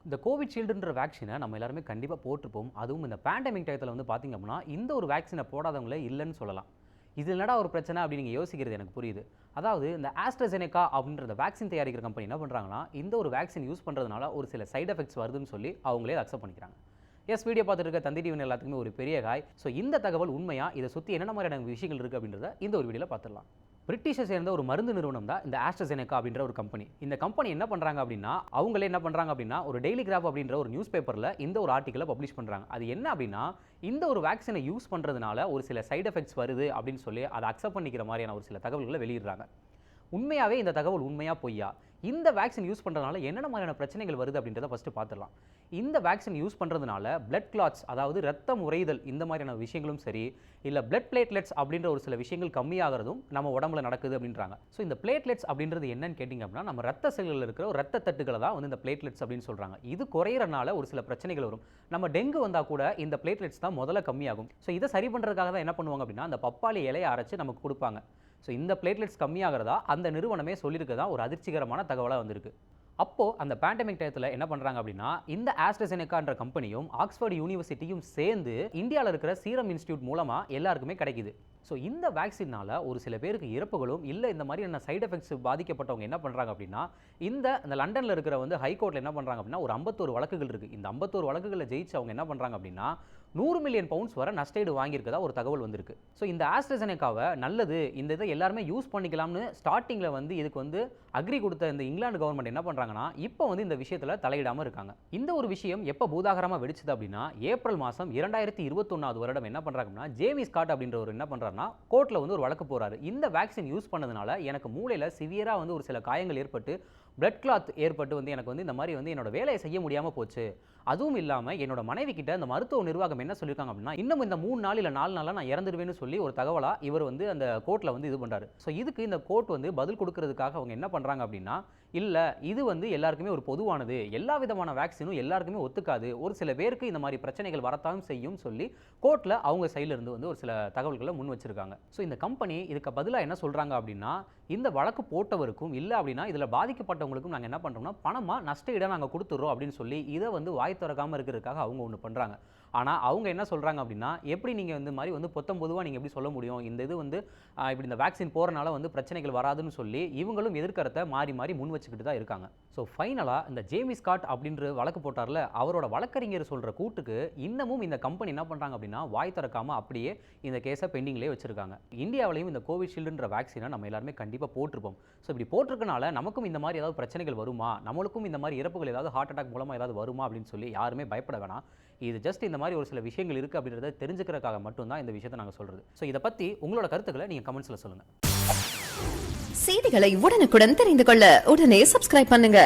இந்த கோவிஷீல்டுன்ற வேக்சினை நம்ம எல்லாருமே கண்டிப்பாக போட்டிருப்போம். அதுவும் இந்த பேண்டமிக் டயத்தில் வந்து பார்த்திங்க அப்படின்னா இந்த ஒரு வேக்சினை போடாதவங்களே இல்லைன்னு சொல்லலாம். இது என்னடா ஒரு பிரச்சனை அப்படின்னு நீங்கள் யோசிக்கிறது எனக்கு புரியுது. அதாவது இந்த ஆஸ்ட்ராசெனேகா அப்படின்ற வேக்சின் தயாரிக்கிற கம்பெனி என்ன பண்ணுறாங்கன்னா, இந்த ஒரு வேக்சின் யூஸ் பண்ணுறதுனால ஒரு சில சைட் எஃபெக்ட்ஸ் வருதுன்னு சொல்லி அவங்களே அக்செப்ட் பண்ணிக்கிறாங்க. வீடியோ பார்த்துட்டு இருக்க தந்தி டிவி எல்லாத்துக்குமே ஒரு பெரிய காய். ஸோ இந்த தகவல் உண்மையா, இதை சுற்றி என்னென்ன மாதிரியான விஷயங்கள் இருக்குது அப்படின்றத இந்த ஒரு வீடியோவில் பார்த்துடலாம். பிரிட்டிஷை சேர்ந்த ஒரு மருந்து நிறுவனம் தான் இந்த ஆஸ்ட்ராசெனேகா அப்படின்ற ஒரு கம்பெனி. இந்த கம்பெனி என்ன பண்ணுறாங்க அப்படின்னா, அவங்களே என்ன பண்ணுறாங்க அப்படின்னா, ஒரு டெய்லி கிராஃப் அப்படின்ற ஒரு நியூஸ் பேப்பரில் இந்த ஒரு ஆர்டிக்கலை பப்ளிஷ் பண்ணுறாங்க. அது என்ன அப்படின்னா, இந்த ஒரு வேக்சினை யூஸ் பண்ணுறதுனால ஒரு சில சைட் எஃபெக்ட்ஸ் வருது அப்படின்னு சொல்லி அதை அக்செப்ட் பண்ணிக்கிற மாதிரியான ஒரு சில தகவல்களை வெளியிடுறாங்க. உண்மையாகவே இந்த தகவல் உண்மையா பொய்யா, இந்த வேக்சின் யூஸ் பண்ணுறதுனால என்னென்ன மாதிரியான பிரச்சனைகள் வருது அப்படின்றத ஃபஸ்ட்டு பார்த்துடலாம். இந்த வேக்சின் யூஸ் பண்ணுறதுனால பிளட் கிளாட்ஸ், அதாவது ரத்தம் உறைதல், இந்த மாதிரியான விஷயங்களும் சரி, இல்லை பிளட் பிளேட்லெட்ஸ் அப்படின்ற ஒரு சில விஷயங்கள் கம்மியாகிறதும் நம்ம உடம்புல நடக்குது அப்படின்றாங்க. ஸோ இந்த பிளேட்லெட்ஸ் அப்படின்றது என்னன்னு கேட்டிங்க அப்படின்னா, நம்ம ரத்த செல்களில் இருக்கிற ஒரு ரத்த தட்டுகளை தான் வந்து இந்த பிளேட்லெட்ஸ் அப்படின்னு சொல்கிறாங்க. இது குறையிறனால ஒரு சில பிரச்சனைகள் வரும். நம்ம டெங்கு வந்தால் கூட இந்த பிளேட்லெட்ஸ் தான் முதல்ல கம்மியாகும். ஸோ இதை சரி பண்ணுறதுக்காக தான் என்ன பண்ணுவாங்க அப்படின்னா, அந்த பப்பாளி இலையை அரைச்சு நமக்கு கொடுப்பாங்க. ஸோ இந்த பிளேட்லெட்ஸ் கம்மியாகிறதா அந்த நிறுவனமே சொல்லியிருக்கதா ஒரு அதிர்ச்சிகரமான தகவலாக வந்திருக்கு. அப்போது அந்த பேண்டமிக் டயத்தில் என்ன பண்ணுறாங்க அப்படின்னா, இந்த ஆஸ்ட்ராசெனேகான்ற கம்பெனியும் ஆக்ஸ்ஃபோர்ட் யூனிவர்சிட்டியும் சேர்ந்து இந்தியாவில் இருக்கிற சீரம் இன்ஸ்டியூட் மூலமாக எல்லாருக்குமே கிடைக்குது. ஸோ இந்த வேக்சினால் ஒரு சில பேருக்கு இறப்புகளும் இல்லை, இந்த மாதிரியான சைட் எஃபெக்ட்ஸ் பாதிக்கப்பட்டவங்க என்ன பண்ணுறாங்க அப்படின்னா, இந்த லண்டனில் இருக்கிற வந்து ஹைகோர்ட்டில் என்ன பண்ணுறாங்க அப்படின்னா, ஒரு 51 வழக்குகள் இருக்குது. இந்த 51 வழக்குகளில் ஜெயிச்சு அவங்க என்ன பண்ணுறாங்க அப்படின்னா, 100 மில்லியன் பவுண்ட்ஸ் வர நஷ்டஈடு வாங்கியிருக்கதா ஒரு தகவல் வந்திருக்கு. ஸோ இந்த ஆஸ்ட்ராசெனேகாவை நல்லது, இந்த இதை எல்லாருமே யூஸ் பண்ணிக்கலாம்னு ஸ்டார்டிங்கில் வந்து இதுக்கு வந்து அக்ரி கொடுத்த இந்த இங்கிலாந்து கவர்மெண்ட் என்ன பண்ணுறாங்கன்னா, இப்போ வந்து இந்த விஷயத்தில் தலையிடாமல் இருக்காங்க. இந்த ஒரு விஷயம் எப்போ பூதாகரமாக வெடிச்சது அப்படின்னா, ஏப்ரல் மாதம் 2021 வருடம் என்ன பண்ணுறாங்க அப்படின்னா, ஜேமி ஸ்காட் அப்படின்றவர் என்ன பண்ணுறாருன்னா, கோர்ட்டில் வந்து ஒரு வழக்கு போகிறாரு. இந்த வேக்சின் யூஸ் பண்ணதுனால எனக்கு மூளையில் சிவியராக வந்து ஒரு சில காயங்கள் ஏற்பட்டு, பிளட் கிளாத் ஏற்பட்டு வந்து எனக்கு வந்து இந்த மாதிரி வந்து என்னோட வேலையை செய்ய முடியாமல் போச்சு. அதுவும் இல்லாமல் என்னோட மனைவி கிட்ட இந்த மருத்துவ நிர்வாகம் என்ன சொல்லியிருக்காங்க அப்படின்னா, இன்னும் இந்த 3 நாள் இல்லை 4 நாளில் நான் இறந்துடுவேன்னு சொல்லி ஒரு தகவலாக இவர் வந்து அந்த கோர்ட்டில் வந்து இது பண்ணுறாரு. ஸோ இதுக்கு இந்த கோர்ட் வந்து பதில் கொடுக்கறதுக்காக அவங்க என்ன பண்ணுறாங்க அப்படின்னா, இல்லை இது வந்து எல்லாருக்குமே ஒரு பொதுவானது, எல்லா விதமான வேக்சினும் எல்லாருக்குமே ஒத்துக்காது, ஒரு சில பேருக்கு இந்த மாதிரி பிரச்சனைகள் வரத்தான் செய்யும் சொல்லி கோர்ட்டில் அவங்க சைடில் இருந்து வந்து ஒரு சில தகவல்களை முன் வச்சிருக்காங்க. ஸோ இந்த கம்பெனி இதுக்கு பதிலாக என்ன சொல்கிறாங்க அப்படின்னா, இந்த வழக்கு போட்டவருக்கும் இல்லை அப்படின்னா இதில் பாதிக்கப்பட்டவங்களுக்கும் நாங்கள் என்ன பண்ணுறோம்னா பணமாக நஷ்டஈடை நாங்கள் கொடுத்துட்றோம் அப்படின்னு சொல்லி இதை வந்து வாய் திறக்காமல் இருக்கிறதுக்காக அவங்க ஒன்று பண்ணுறாங்க. ஆனால் அவங்க என்ன சொல்கிறாங்க அப்படின்னா, எப்படி நீங்கள் இந்த மாதிரி வந்து பொதுவாக நீங்கள் எப்படி சொல்ல முடியும், இந்த இது வந்து இப்படி இந்த வேக்சின் போகிறனால வந்து பிரச்சனைகள் வராதுன்னு சொல்லி இவங்களும் எதிர்க்கறத்தை மாறி மாறி முன் வச்சுக்கிட்டு தான் இருக்காங்க. ஸோ ஃபைனலாக இந்த ஜேமி ஸ்காட் அப்படின்ற வழக்கு போட்டார்ல, அவரோட வழக்கறிஞர் சொல்கிற கூட்டுக்கு இன்னமும் இந்த கம்பெனி என்ன பண்ணுறாங்க அப்படின்னா, வாய் திறக்காமல் அப்படியே இந்த கேஸை பெண்டிங்லேயே வச்சுருக்காங்க. இந்தியாவிலையும் இந்த கோவிஷீல்டுன்ற வேக்சினை நம்ம எல்லாருமே கண்டிப்பாக போட்டிருப்போம். ஸோ இப்படி போட்டிருக்கனால நமக்கும் இந்த மாதிரி ஏதாவது பிரச்சனைகள் வருமா, நம்மளுக்கும் இந்த மாதிரி இறப்புகள் ஏதாவது ஹார்ட் அட்டாக் மூலமாக ஏதாவது வருமா அப்படின்னு சொல்லி யாருமே பயப்பட வேணாம். இது ஜஸ்ட் இந்த மாதிரி ஒரு சில விஷயங்கள் இருக்குது அப்படின்றத தெரிஞ்சுக்கிறதுக்காக மட்டும்தான் இந்த விஷயத்தை நாங்கள் சொல்கிறது. ஸோ இதை பற்றி உங்களோட கருத்துக்களை நீங்கள் கமெண்ட்ஸில் சொல்லுங்கள். செய்திகளை உடனுக்குடன் தெரிந்து கொள்ள உடனே சப்ஸ்கிரைப் பண்ணுங்க.